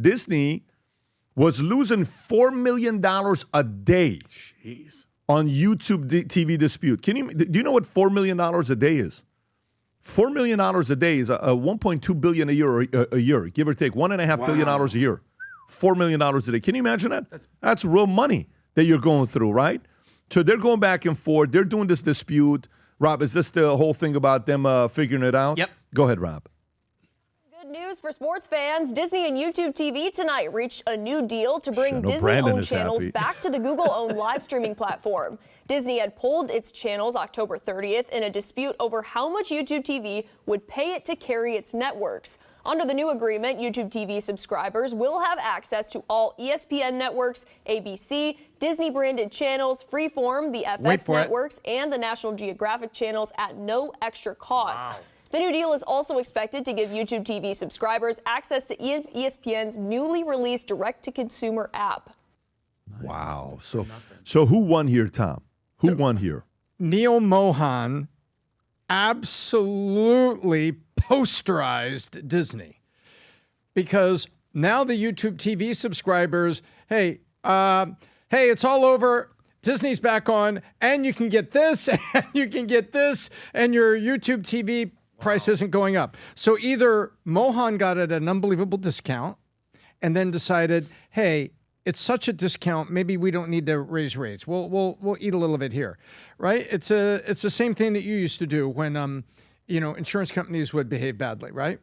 Disney was losing $4 million a day on YouTube TV dispute. Do you know what $4 million a day is? $4 million a day is $1.2 billion a year, give or take $1.5 billion a year. $4 million a day. Can you imagine that? That's real money that you're going through, right? So they're going back and forth. They're doing this dispute. Rob, is this the whole thing about them figuring it out? Yep. Go ahead, Rob. Good news for sports fans. Disney and YouTube TV tonight reached a new deal to bring Disney-owned channels back to the Google-owned live streaming platform. Disney had pulled its channels October 30th in a dispute over how much YouTube TV would pay it to carry its networks. Under the new agreement, YouTube TV subscribers will have access to all ESPN networks, ABC, Disney-branded channels, Freeform, the FX networks, and the National Geographic channels at no extra cost. Wow. The new deal is also expected to give YouTube TV subscribers access to ESPN's newly released direct-to-consumer app. Wow. So who won here, Tom? Who won here? Neil Mohan absolutely posterized Disney, because now the YouTube TV subscribers, hey, it's all over. Disney's back on, and you can get this, and you can get this, and your YouTube TV price isn't going up. So either Mohan got it at an unbelievable discount and then decided, hey, it's such a discount, maybe we don't need to raise rates. We'll eat a little bit here, right? It's the same thing that you used to do when insurance companies would behave badly, right?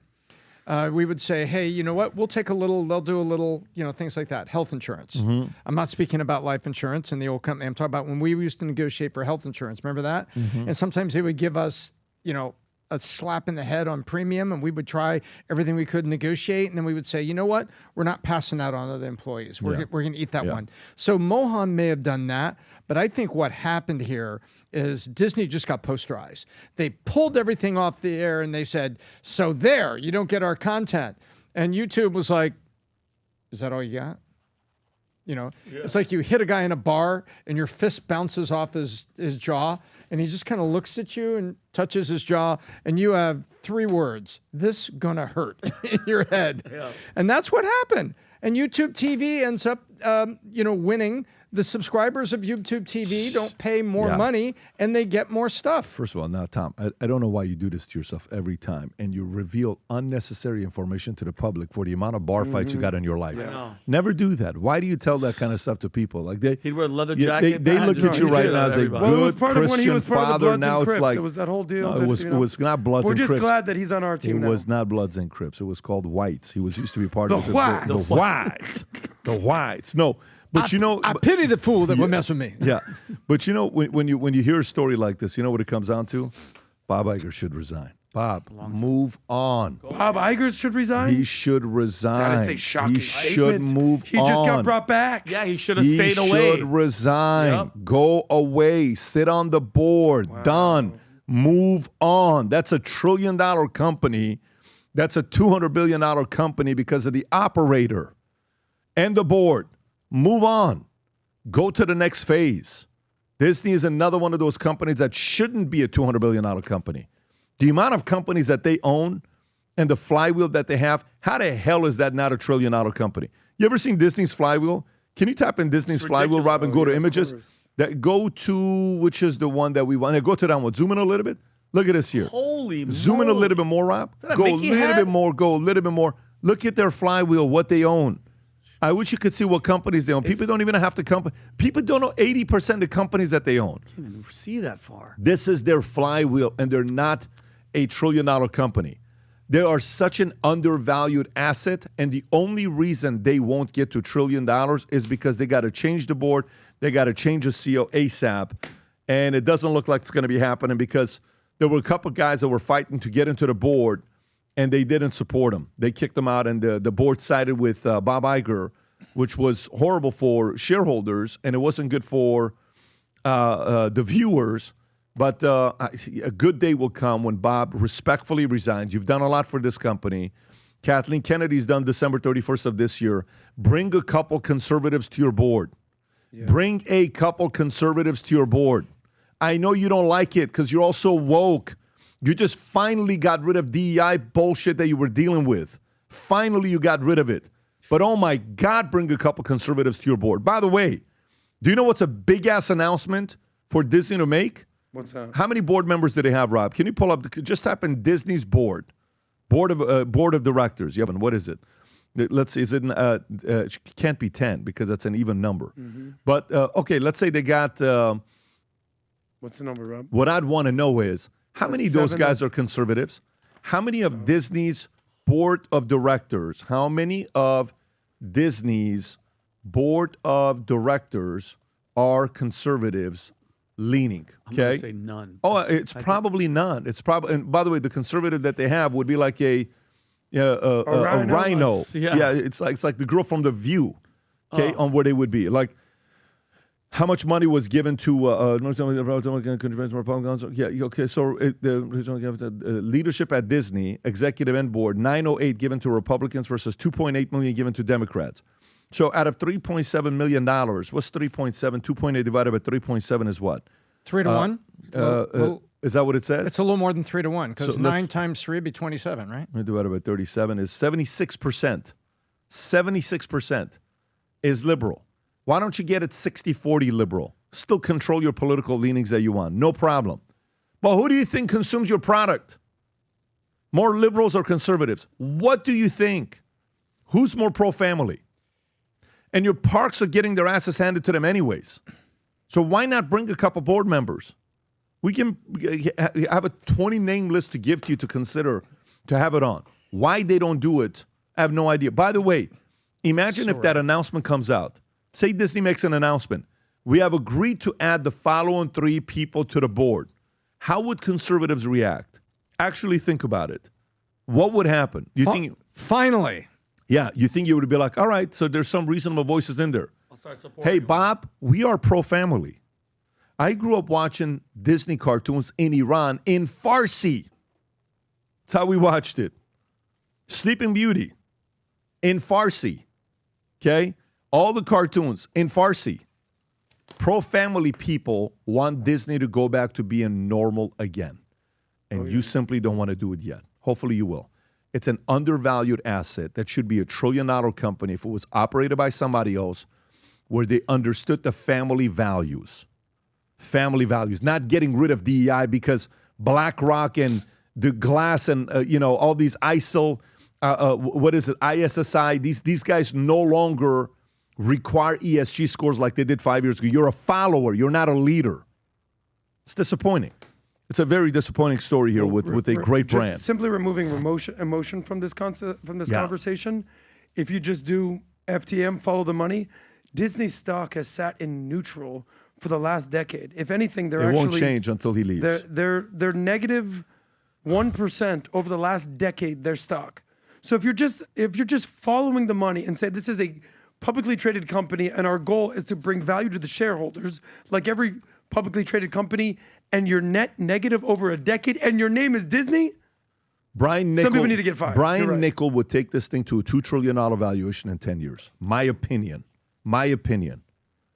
We would say, hey, you know what? We'll take a little, they'll do a little, things like that. Health insurance. Mm-hmm. I'm not speaking about life insurance and the old company. I'm talking about when we used to negotiate for health insurance. Remember that? Mm-hmm. And sometimes they would give us, a slap in the head on premium, and we would try everything we could negotiate. And then we would say, you know what? We're not passing that on to the employees. We're going to eat that one. So Mohan may have done that. But I think what happened here is Disney just got posterized. They pulled everything off the air and they said, so there, you don't get our content. And YouTube was like, is that all you got? It's like you hit a guy in a bar and your fist bounces off his jaw and he just kind of looks at you and touches his jaw and you have 3 words, this gonna hurt in your head. Yeah. And that's what happened. And YouTube TV ends up, winning. The subscribers of YouTube TV don't pay more money, and they get more stuff. First of all, now, Tom, I don't know why you do this to yourself every time, and you reveal unnecessary information to the public for the amount of bar fights you got in your life. Yeah. No. Never do that. Why do you tell that kind of stuff to people? Like he'd wear a leather jacket. They look at you right now as a good Christian father. Now it's like it was that whole deal. No, it was not Bloods and Crips. We're just glad that he's on our team now. It was not Bloods and Crips. It was called Whites. He used to be part of the Whites. The Whites. No. But I pity the fool that would mess with me. Yeah, but when you hear a story like this, you know what it comes down to? Bob Iger should resign. Bob, move on. Bob Iger should resign? He should resign. That is a shocking statement. He should move on. He just got brought back. Yeah, he should have stayed away. He should resign. Yep. Go away. Sit on the board. Wow. Done. Move on. That's a $1 trillion company. That's a $200 billion company because of the operator and the board. Move on. Go to the next phase. Disney is another one of those companies that shouldn't be a $200 billion company. The amount of companies that they own and the flywheel that they have, how the hell is that not a $1 trillion company? You ever seen Disney's flywheel? Can you type in Disney's flywheel, Rob, and go to images? Go to, which is the one that we want. Go to that one. Zoom in a little bit. Look at this here. Holy Zoom in a little bit more, Rob. Go a little bit more. Go a little bit more. Look at their flywheel, what they own. I wish you could see what companies they own. People don't even have to company. People don't know 80% of the companies that they own. I can't even see that far. This is their flywheel, and they're not a $1 trillion company. They are such an undervalued asset, and the only reason they won't get to $1 trillion is because they got to change the board. They got to change the CEO ASAP, and it doesn't look like it's going to be happening because there were a couple guys that were fighting to get into the board, and they didn't support him. They kicked him out, and the board sided with Bob Iger, which was horrible for shareholders, and it wasn't good for the viewers. But a good day will come when Bob respectfully resigns. You've done a lot for this company. Kathleen Kennedy's done December 31st of this year. Bring a couple conservatives to your board. Yeah. Bring a couple conservatives to your board. I know you don't like it because you're all so woke. You just finally got rid of DEI bullshit that you were dealing with. Finally, you got rid of it. But oh my God, bring a couple conservatives to your board. By the way, do you know what's a big-ass announcement for Disney to make? What's that? How many board members do they have, Rob? Can you pull up, just type in Disney's board of directors. Yep, and what is it? Let's see, is it, can't be 10 because that's an even number. But, okay, let's say they got, What's the number, Rob? what I'd want to know is, how many of those 7, guys are that's- conservatives? How many of Disney's board of directors, how many of Disney's board of directors are conservatives leaning? I'm going Okay. to say none. Oh, it's probably none. It's probably, and by the way, the conservative that they have would be like a rhino. Yeah. It's like the girl from The View. Okay, on where they would be. Like, how much money was given to Republicans? Yeah, okay. So the leadership at Disney, executive and board, 908 given to Republicans versus 2.8 million given to Democrats. So out of $3.7 million, what's 3.7? 2.8 divided by 3.7 is what? 3 to 1? Is that what it says? It's a little more than 3 to 1 because So 9 times 3 would be 27, right? Divided by 37 is 76%. 76% is liberal. Why don't you get it 60-40 liberal? Still control your political leanings that you want. No problem. But who do you think consumes your product? More liberals or conservatives? What do you think? Who's more pro-family? And your parks are getting their asses handed to them anyways. So why not bring a couple board members? We can have a 20-name list to give to you to consider to have it on. Why they don't do it, I have no idea. By the way, imagine if that announcement comes out. Say Disney makes an announcement. We have agreed to add the following 3 people to the board. How would conservatives react? Actually think about it. What would happen? You think? Finally. Yeah, you think you would be like, all right, so there's some reasonable voices in there. I'll start supporting Hey, you. Bob, we are pro-family. I grew up watching Disney cartoons in Iran in Farsi. That's how we watched it. Sleeping Beauty in Farsi. Okay? All the cartoons in Farsi. Pro-family people want Disney to go back to being normal again. And you simply don't want to do it yet. Hopefully you will. It's an undervalued asset that should be a $1 trillion company if it was operated by somebody else where they understood the family values. Family values. Not getting rid of DEI because BlackRock and the glass and, all these ISIL, ISSI, these guys no longer require ESG scores like they did 5 years ago. You're a follower. You're not a leader. It's disappointing. It's a very disappointing story here with a great just brand. Simply removing emotion from this conversation. If you just do FTM, follow the money, Disney stock has sat in neutral for the last decade. If anything, It won't change until he leaves. They're negative 1% over the last decade. Their stock. So if you're just following the money and say this is a publicly traded company and our goal is to bring value to the shareholders, like every publicly traded company, and you're net negative over a decade, and your name is Disney, Brian Nickel, some people need to get fired. You're Brian right. Nickel would take this thing to a $2 trillion valuation in 10 years. My opinion.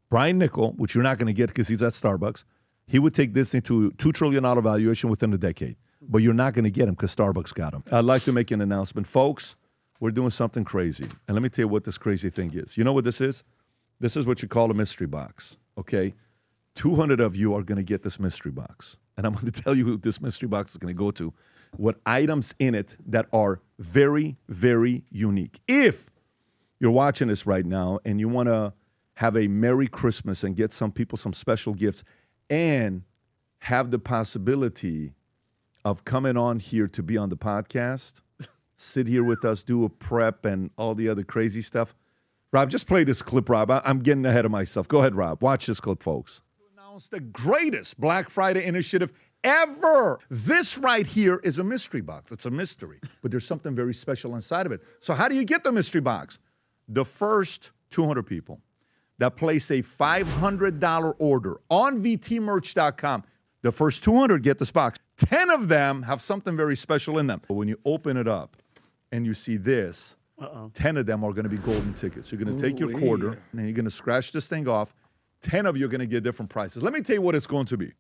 Brian Nickel, which you're not going to get because he's at Starbucks, he would take this thing to a $2 trillion valuation within a decade. But you're not going to get him because Starbucks got him. I'd like to make an announcement. Folks, we're doing something crazy. And let me tell you what this crazy thing is. You know what this is? This is what you call a mystery box, okay? 200 of you are going to get this mystery box. And I'm going to tell you who this mystery box is going to go to, what items in it that are very, very unique. If you're watching this right now and you want to have a Merry Christmas and get some people some special gifts and have the possibility of coming on here to be on the podcast, sit here with us, do a prep and all the other crazy stuff. Rob, just play this clip, Rob. I'm getting ahead of myself. Go ahead, Rob. Watch this clip, folks. Announce the greatest Black Friday initiative ever. This right here is a mystery box. It's a mystery, but there's something very special inside of it. So how do you get the mystery box? The first 200 people that place a $500 order on vtmerch.com, the first 200 get this box. 10 of them have something very special in them. But when you open it up and you see this, 10 of them are going to be golden tickets. You're going to take your quarter and you're going to scratch this thing off. 10 of you are going to get different prices. Let me tell you what it's going to be.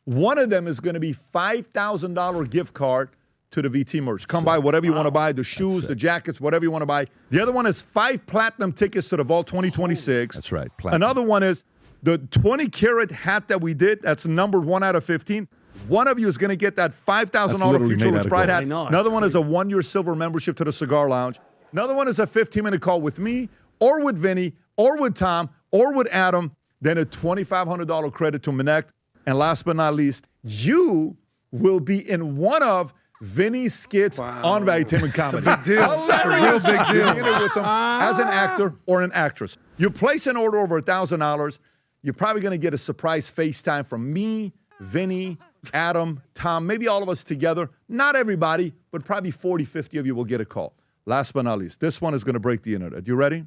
One of them is going to be $5,000 gift card to the VT merch. Come buy whatever you want to buy, the shoes, the jackets, whatever you want to buy. The other one is 5 platinum tickets to the Vault 2026. That's right. Platinum. Another one is the 20-carat hat that we did. That's numbered 1 out of 15. One of you is going to get that $5,000 Future Looks Bright hat. Another one is a 1-year silver membership to the Cigar Lounge. Another one is a 15-minute call with me or with Vinny or with Tom or with Adam. Then a $2,500 credit to Minnect. And last but not least, you will be in one of Vinny's skits on Valuetainment Comedy. It's a big deal. It's a real big deal. You're in it with him as an actor or an actress. You place an order over $1,000, you're probably going to get a surprise FaceTime from me, Vinny, Adam, Tom, maybe all of us together. Not everybody, but probably 40, 50 of you will get a call. Last but not least, this one is going to break the internet. You ready?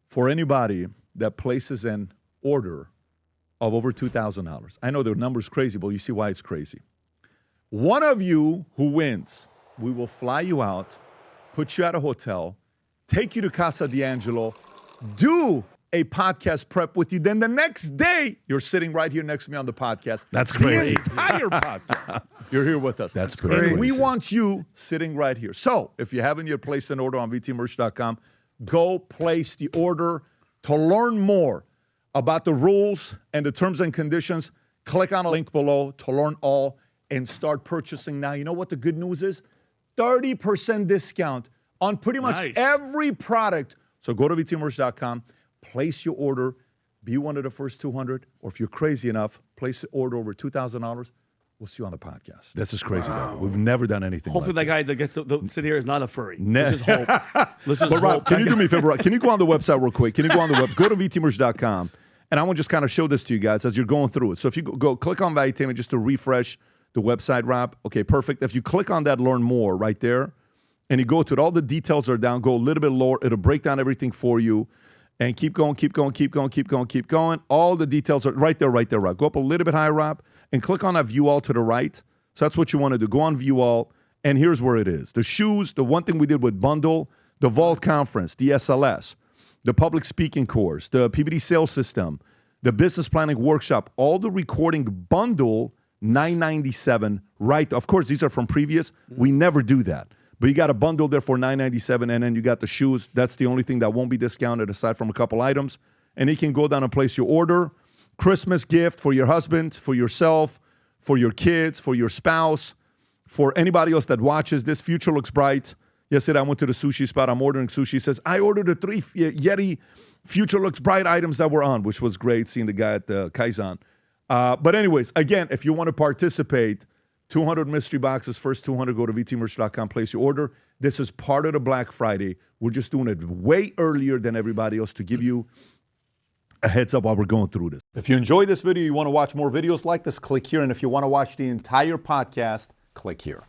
For anybody that places an order of over $2,000. I know the number's crazy, but you see why it's crazy. One of you who wins, we will fly you out, put you at a hotel, take you to Casa D'Angelo, do a podcast prep with you. Then the next day, you're sitting right here next to me on the podcast. That's crazy. The entire podcast. You're here with us. That's crazy. And we want you sitting right here. So if you haven't yet placed an order on vtmerch.com, go place the order. To learn more about the rules and the terms and conditions, click on a link below to learn all and start purchasing now. You know what the good news is? 30% discount on pretty much every product. So go to vtmerch.com, place your order, be one of the first 200, or if you're crazy enough, place the order over $2,000. We'll see you on the podcast. This is crazy, brother. We've never done anything Hopefully like that guy that gets to sit here is not a furry. Let's just hope. Let's just But Rob, hope. can you do me a favor? Can you go on the website real quick? Can you go on the website? Go to vtmerch.com, and I want to just kind of show this to you guys as you're going through it. So if you go click on Valuetainment just to refresh the website, Rob. Okay, perfect. If you click on that, learn more right there, and you go to it, all the details are down. Go a little bit lower. It'll break down everything for you. And keep going, keep going, keep going, keep going, keep going. All the details are right there, Rob. Go up a little bit higher, Rob, and click on that View All to the right. So that's what you want to do. Go on View All, and here's where it is. The shoes, the one thing we did with Bundle, the Vault Conference, the SLS, the public speaking course, the PBD sales system, the business planning workshop, all the recording bundle, $997, right? Of course, these are from previous. We never do that. But you got a bundle there for $997, and then you got the shoes. That's the only thing that won't be discounted aside from a couple items. And you can go down and place your order. Christmas gift for your husband, for yourself, for your kids, for your spouse, for anybody else that watches this. Future looks bright. Yesterday, I went to the sushi spot. I'm ordering sushi. He says, I ordered the 3 Yeti Future Looks Bright items that were on, which was great seeing the guy at the Kaizen. But anyways, again, if you want to participate, 200 mystery boxes, first 200, go to vtmerch.com, place your order. This is part of the Black Friday. We're just doing it way earlier than everybody else to give you a heads up while we're going through this. If you enjoyed this video, you want to watch more videos like this, click here. And if you want to watch the entire podcast, click here.